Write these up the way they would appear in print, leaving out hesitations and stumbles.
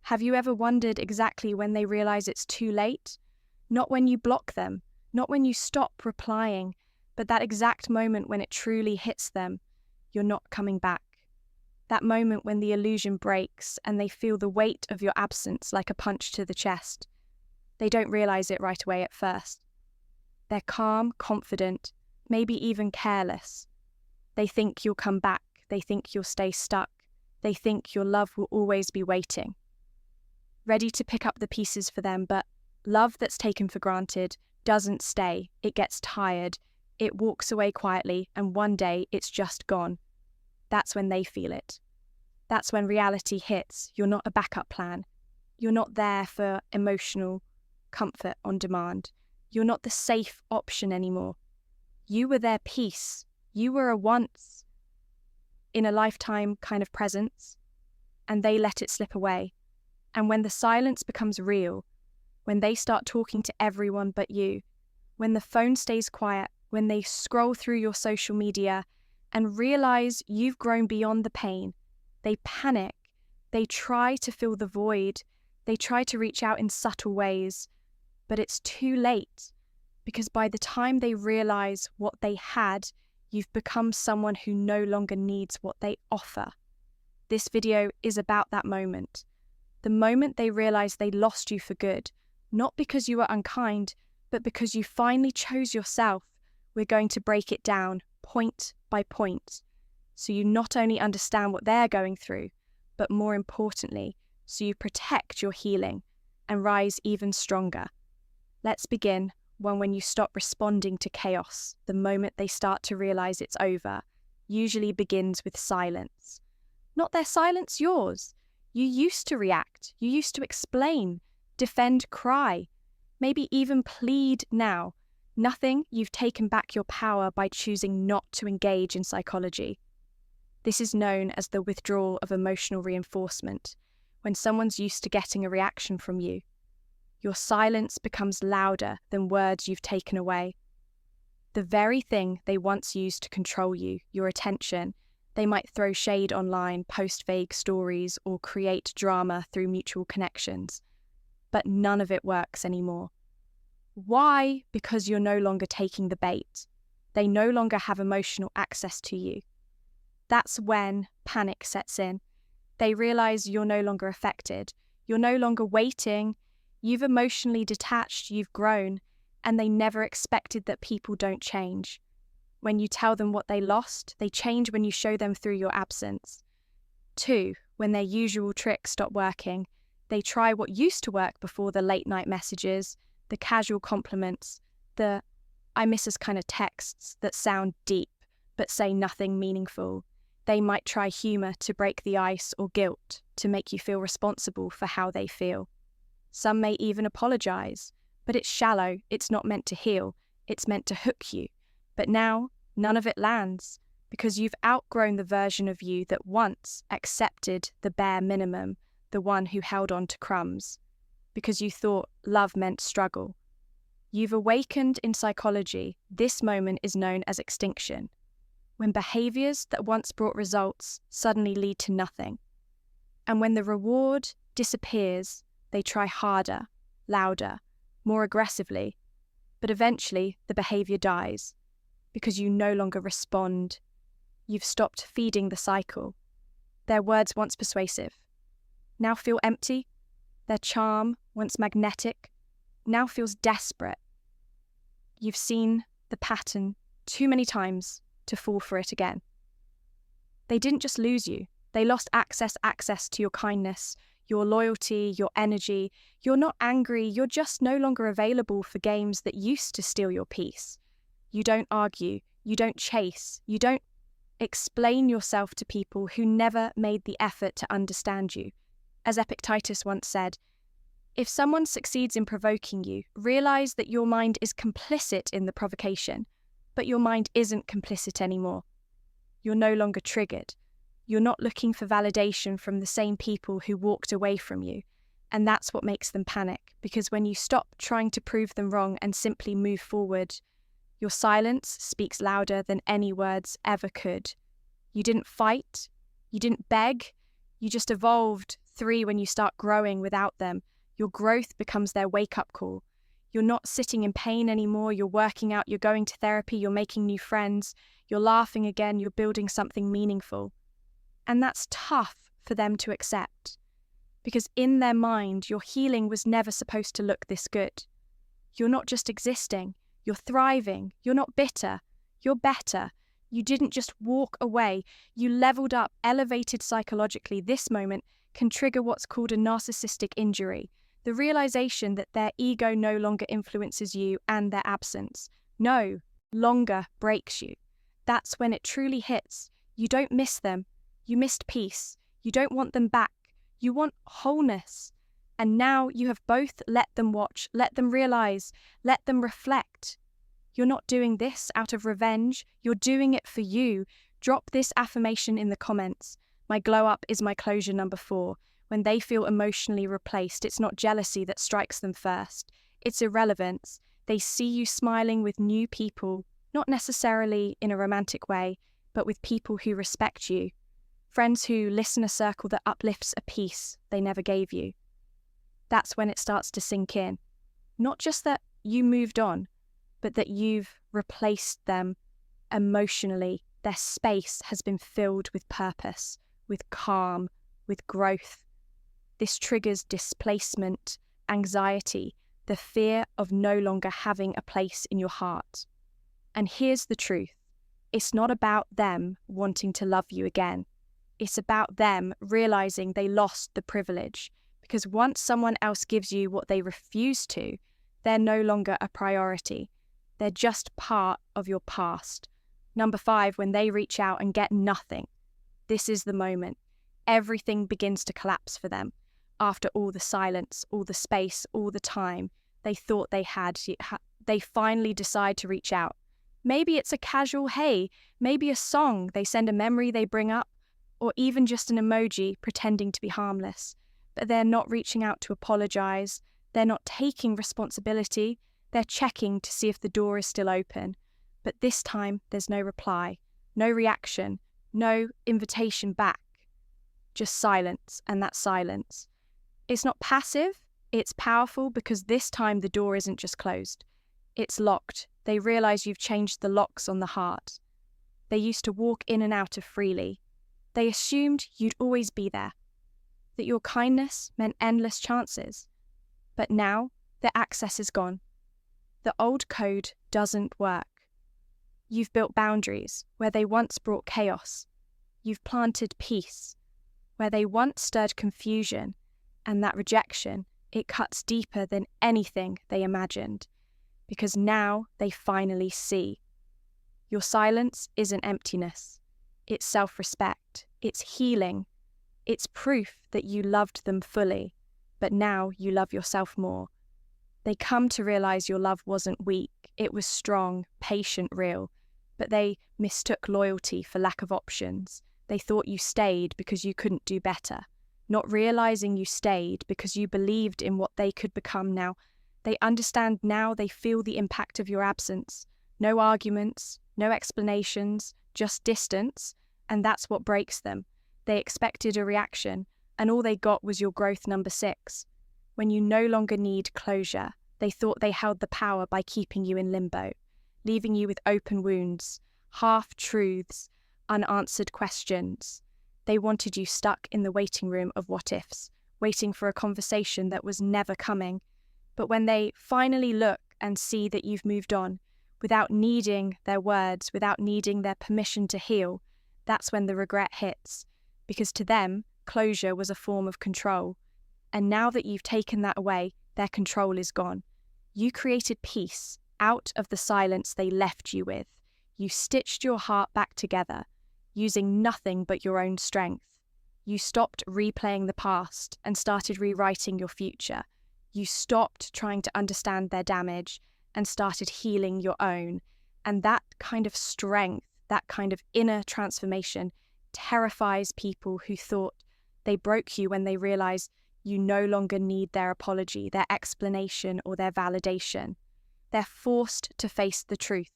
Have you ever wondered exactly when they realize it's too late? Not when you block them, not when you stop replying, but that exact moment when it truly hits them, you're not coming back. That moment when the illusion breaks and they feel the weight of your absence like a punch to the chest. They don't realize it right away at first. They're calm, confident, maybe even careless. They think you'll come back. They think you'll stay stuck. They think your love will always be waiting. Ready to pick up the pieces for them, but love that's taken for granted doesn't stay. It gets tired. It walks away quietly, and one day it's just gone. That's when they feel it. That's when reality hits. You're not a backup plan. You're not there for emotional comfort on demand. You're not the safe option anymore. You were their peace. You were a once in a lifetime kind of presence, and they let it slip away. And when the silence becomes real, when they start talking to everyone but you, when the phone stays quiet, when they scroll through your social media and realize you've grown beyond the pain, they panic. They try to fill the void. They try to reach out in subtle ways, but it's too late, because by the time they realize what they had, you've become someone who no longer needs what they offer. This video is about that moment. The moment they realize they lost you for good, not because you were unkind, but because you finally chose yourself. We're going to break it down point by point, so you not only understand what they're going through, but more importantly, so you protect your healing and rise even stronger. Let's begin when you stop responding to chaos. The moment they start to realize it's over usually begins with silence. Not their silence, yours. You used to react. You used to explain, defend, cry, maybe even plead now. Nothing, you've taken back your power by choosing not to engage in psychology. This is known as the withdrawal of emotional reinforcement, when someone's used to getting a reaction from you. Your silence becomes louder than words you've taken away. The very thing they once used to control you, your attention, they might throw shade online, post vague stories, or create drama through mutual connections. But none of it works anymore. Why? Because you're no longer taking the bait. They no longer have emotional access to you. That's when panic sets in. They realize you're no longer affected. You're no longer waiting. You've emotionally detached, you've grown, and they never expected that people don't change. When you tell them what they lost, they change when you show them through your absence. 2, when their usual tricks stop working, they try what used to work before: the late night messages, the casual compliments, the "I miss us" kind of texts that sound deep but say nothing meaningful. They might try humor to break the ice, or guilt to make you feel responsible for how they feel. Some may even apologize, but it's shallow. It's not meant to heal. It's meant to hook you. But now, none of it lands, because you've outgrown the version of you that once accepted the bare minimum, the one who held on to crumbs, because you thought love meant struggle. You've awakened in psychology. This moment is known as extinction, when behaviors that once brought results suddenly lead to nothing. And when the reward disappears, they try harder, louder, more aggressively, but eventually the behavior dies, because you no longer respond. You've stopped feeding the cycle. Their words, once persuasive, now feel empty. Their charm, once magnetic, now feels desperate. You've seen the pattern too many times to fall for it again. They didn't just lose you. They lost access to your kindness, your loyalty, your energy. You're not angry. You're just no longer available for games that used to steal your peace. You don't argue. You don't chase. You don't explain yourself to people who never made the effort to understand you. As Epictetus once said, if someone succeeds in provoking you, realize that your mind is complicit in the provocation, but your mind isn't complicit anymore. You're no longer triggered. You're not looking for validation from the same people who walked away from you. And that's what makes them panic, because when you stop trying to prove them wrong and simply move forward, your silence speaks louder than any words ever could. You didn't fight. You didn't beg. You just evolved 3 when you start growing without them. Your growth becomes their wake-up call. You're not sitting in pain anymore, you're working out, you're going to therapy, you're making new friends, you're laughing again, you're building something meaningful. And that's tough for them to accept, because in their mind, your healing was never supposed to look this good. You're not just existing, you're thriving, you're not bitter, you're better. You didn't just walk away, you leveled up, elevated psychologically. This moment can trigger what's called a narcissistic injury, the realization that their ego no longer influences you and their absence no longer breaks you. That's when it truly hits. You don't miss them, you missed peace. You don't want them back, you want wholeness. And now you have both let them watch, let them realize, let them reflect. You're not doing this out of revenge, you're doing it for you. Drop this affirmation in the comments. My glow up is my closure number 4. When they feel emotionally replaced, it's not jealousy that strikes them first. It's irrelevance. They see you smiling with new people, not necessarily in a romantic way, but with people who respect you. Friends who listen, a circle that uplifts, a peace they never gave you. That's when it starts to sink in. Not just that you moved on, but that you've replaced them emotionally. Their space has been filled with purpose, with calm, with growth. This triggers displacement, anxiety, the fear of no longer having a place in your heart. And here's the truth. It's not about them wanting to love you again. It's about them realizing they lost the privilege, because once someone else gives you what they refuse to, they're no longer a priority. They're just part of your past. Number 5, when they reach out and get nothing, this is the moment. Everything begins to collapse for them. After all the silence, all the space, all the time they thought they had, they finally decide to reach out. Maybe it's a casual hey, maybe a song, they send a memory they bring up, or even just an emoji pretending to be harmless. But they're not reaching out to apologize, they're not taking responsibility, they're checking to see if the door is still open. But this time, there's no reply, no reaction, no invitation back. Just silence, and that silence. It's not passive, it's powerful, because this time the door isn't just closed. It's locked. They realize you've changed the locks on the heart. They used to walk in and out of freely. They assumed you'd always be there, that your kindness meant endless chances. But now, the access is gone. The old code doesn't work. You've built boundaries where they once brought chaos. You've planted peace where they once stirred confusion, and that rejection, it cuts deeper than anything they imagined, because now they finally see. Your silence isn't emptiness. It's self-respect. It's healing. It's proof that you loved them fully, but now you love yourself more. They come to realize your love wasn't weak. It was strong, patient, real. But they mistook loyalty for lack of options. They thought you stayed because you couldn't do better, not realizing you stayed because you believed in what they could become now. They understand now, they feel the impact of your absence. No arguments, no explanations, just distance, and that's what breaks them. They expected a reaction, and all they got was your growth number 6. When you no longer need closure, they thought they held the power by keeping you in limbo, leaving you with open wounds, half-truths, unanswered questions. They wanted you stuck in the waiting room of what-ifs, waiting for a conversation that was never coming. But when they finally look and see that you've moved on, without needing their words, without needing their permission to heal, that's when the regret hits. Because to them, closure was a form of control. And now that you've taken that away, their control is gone. You created peace out of the silence they left you with. You stitched your heart back together, using nothing but your own strength. You stopped replaying the past and started rewriting your future. You stopped trying to understand their damage and started healing your own. And that kind of strength, that kind of inner transformation, terrifies people who thought they broke you when they realize you no longer need their apology, their explanation, or their validation. They're forced to face the truth.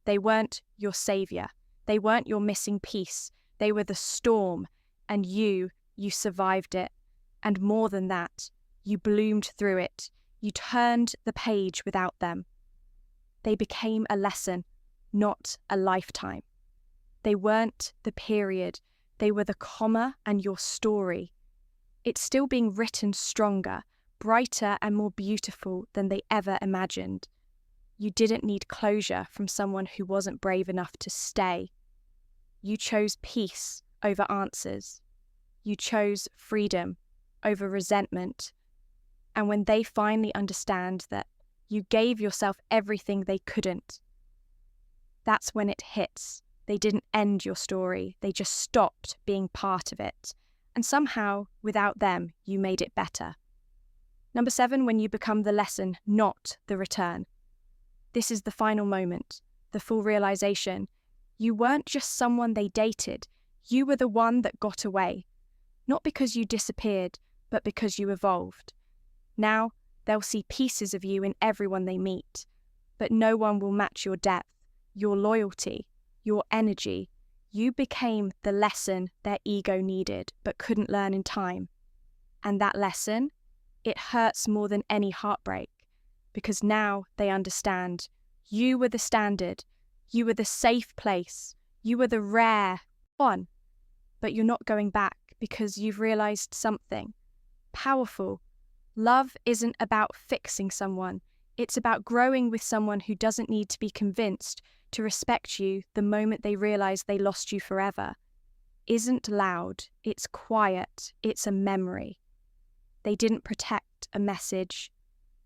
They weren't your savior. They weren't your missing piece. They were the storm, and you survived it. And more than that, you bloomed through it. You turned the page without them. They became a lesson, not a lifetime. They weren't the period. They were the comma and your story. It's still being written stronger, brighter and more beautiful than they ever imagined. You didn't need closure from someone who wasn't brave enough to stay. You chose peace over answers. You chose freedom over resentment. And when they finally understand that you gave yourself everything they couldn't, that's when it hits. They didn't end your story. They just stopped being part of it. And somehow, without them, you made it better. Number 7, when you become the lesson, not the return. This is the final moment, the full realization. You weren't just someone they dated. You were the one that got away. Not because you disappeared, but because you evolved. Now, they'll see pieces of you in everyone they meet, but no one will match your depth, your loyalty, your energy. You became the lesson their ego needed, but couldn't learn in time. And that lesson, it hurts more than any heartbreak, because now they understand you were the standard, you were the safe place, you were the rare one, but you're not going back because you've realized something powerful. Love isn't about fixing someone. It's about growing with someone who doesn't need to be convinced to respect you the moment they realize they lost you forever. Isn't loud, it's quiet, it's a memory. They didn't protect a message.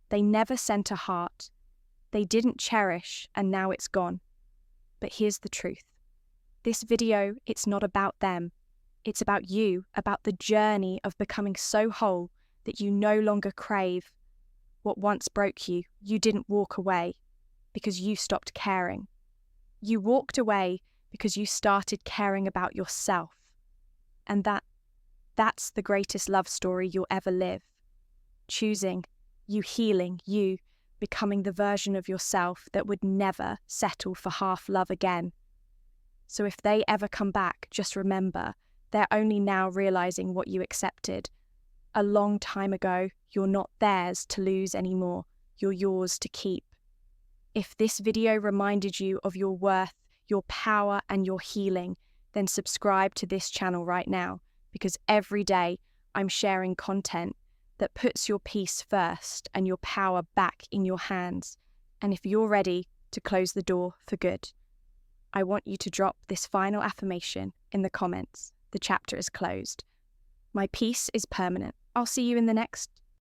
They never sent a heart. They didn't cherish, and now it's gone. But here's the truth. This video, it's not about them. It's about you, about the journey of becoming so whole that you no longer crave what once broke you. You didn't walk away because you stopped caring. You walked away because you started caring about yourself. And that's the greatest love story you'll ever live. Choosing, you healing, you becoming the version of yourself that would never settle for half love again. So if they ever come back, just remember, they're only now realizing what you accepted. A long time ago, you're not theirs to lose anymore. You're yours to keep. If this video reminded you of your worth, your power, and your healing, then subscribe to this channel right now, because every day I'm sharing content that puts your peace first and your power back in your hands. And if you're ready to close the door for good, I want you to drop this final affirmation in the comments. The chapter is closed. My peace is permanent. I'll see you in the next